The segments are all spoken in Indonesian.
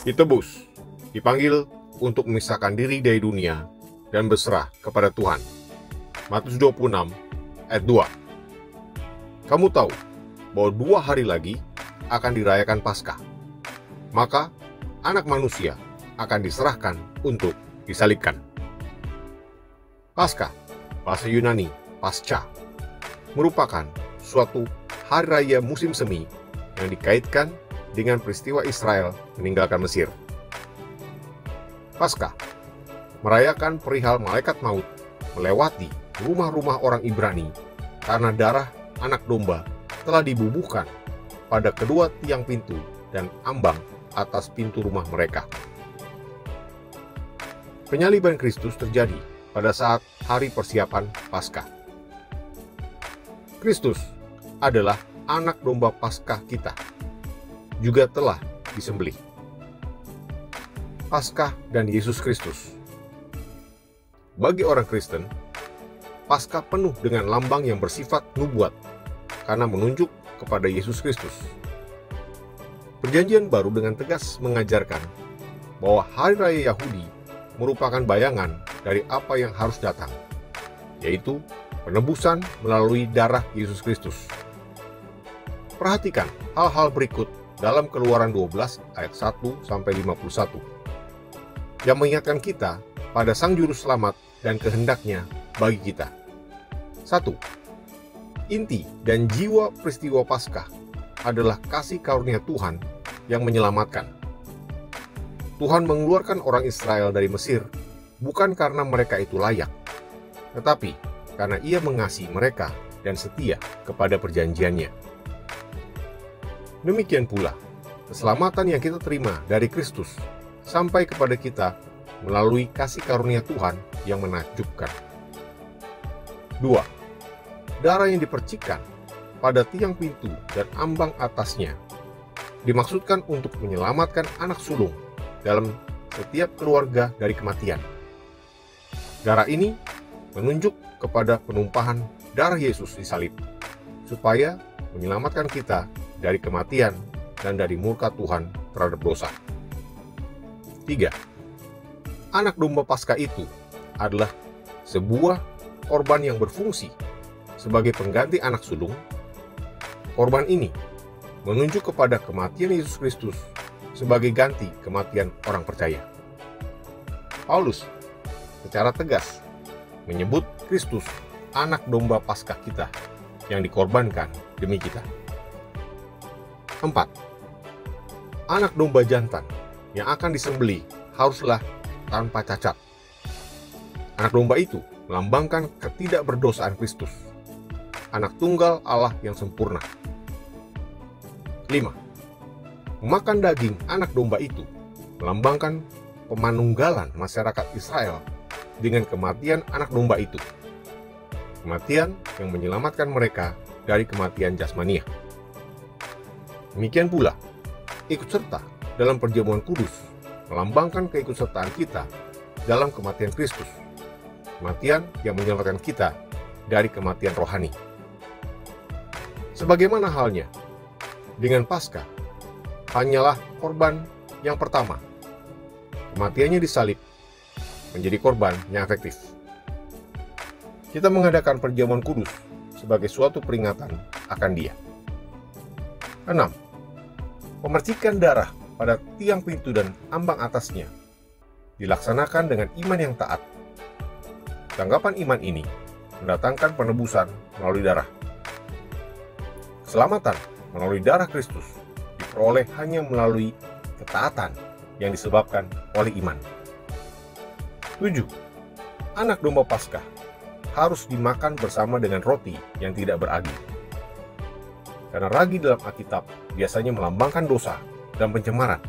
ditebus, dipanggil untuk memisahkan diri dari dunia dan berserah kepada Tuhan. Matius 26 ayat 2. Kamu tahu bahwa 2 hari lagi akan dirayakan Paskah. Maka Anak Manusia akan diserahkan untuk disalibkan. Paskah, bahasa Yunani pasca, merupakan suatu hari raya musim semi yang dikaitkan dengan peristiwa Israel meninggalkan Mesir. Paskah merayakan perihal malaikat maut melewati rumah-rumah orang Ibrani karena darah anak domba telah dibubuhkan pada kedua tiang pintu dan ambang atas pintu rumah mereka. Penyaliban Kristus terjadi pada saat hari persiapan Paskah. Kristus adalah anak domba Paskah kita, juga telah disembelih. Paskah dan Yesus Kristus. Bagi orang Kristen, Paskah penuh dengan lambang yang bersifat nubuat karena menunjuk kepada Yesus Kristus. Perjanjian Baru dengan tegas mengajarkan bahwa hari raya Yahudi merupakan bayangan dari apa yang harus datang, yaitu penebusan melalui darah Yesus Kristus. Perhatikan hal-hal berikut dalam Keluaran 12 ayat 1-51 yang mengingatkan kita pada Sang Juru Selamat dan kehendaknya bagi kita. 1. Inti dan jiwa peristiwa Paskah adalah kasih karunia Tuhan yang menyelamatkan. Tuhan mengeluarkan orang Israel dari Mesir bukan karena mereka itu layak, tetapi karena Ia mengasihi mereka dan setia kepada perjanjiannya. Demikian pula, keselamatan yang kita terima dari Kristus sampai kepada kita melalui kasih karunia Tuhan yang menakjubkan. 2. Darah yang dipercikkan pada tiang pintu dan ambang atasnya dimaksudkan untuk menyelamatkan anak sulung dalam setiap keluarga dari kematian. Darah ini menunjuk kepada penumpahan darah Yesus di salib, supaya menyelamatkan kita dari kematian dan dari murka Tuhan terhadap dosa. 3. Anak domba Paskah itu adalah sebuah korban yang berfungsi sebagai pengganti anak sulung. Korban ini menunjuk kepada kematian Yesus Kristus sebagai ganti kematian orang percaya. Paulus secara tegas menyebut Kristus anak domba Paskah kita yang dikorbankan demi kita. 4. Anak domba jantan yang akan disembelih haruslah tanpa cacat. Anak domba itu melambangkan ketidakberdosaan Kristus, anak tunggal Allah yang sempurna. 5. Memakan daging anak domba itu melambangkan pemanunggalan masyarakat Israel dengan kematian anak domba itu, kematian yang menyelamatkan mereka dari kematian jasmania. Demikian pula, ikut serta dalam perjamuan kudus melambangkan keikutsertaan kita dalam kematian Kristus, kematian yang menyelamatkan kita dari kematian rohani. Sebagaimana halnya dengan Paskah, hanyalah korban yang pertama. Kematiannya disalib menjadi korban yang efektif. Kita mengadakan perjamuan kudus sebagai suatu peringatan akan Dia. 6. Pemercikan darah pada tiang pintu dan ambang atasnya dilaksanakan dengan iman yang taat. Tanggapan iman ini mendatangkan penebusan melalui darah. Keselamatan melalui darah Kristus diperoleh hanya melalui ketaatan yang disebabkan oleh iman. 7. Anak domba Paskah harus dimakan bersama dengan roti yang tidak beragi. Karena ragi dalam Alkitab biasanya melambangkan dosa dan pencemaran.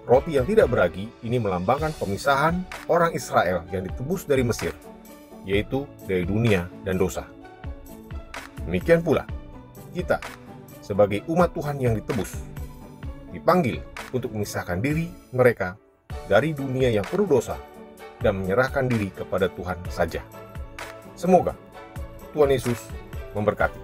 Roti yang tidak beragi ini melambangkan pemisahan orang Israel yang ditebus dari Mesir, yaitu dari dunia dan dosa. Demikian pula, kita sebagai umat Tuhan yang ditebus, dipanggil untuk memisahkan diri mereka dari dunia yang penuh dosa dan menyerahkan diri kepada Tuhan saja. Semoga Tuhan Yesus memberkati.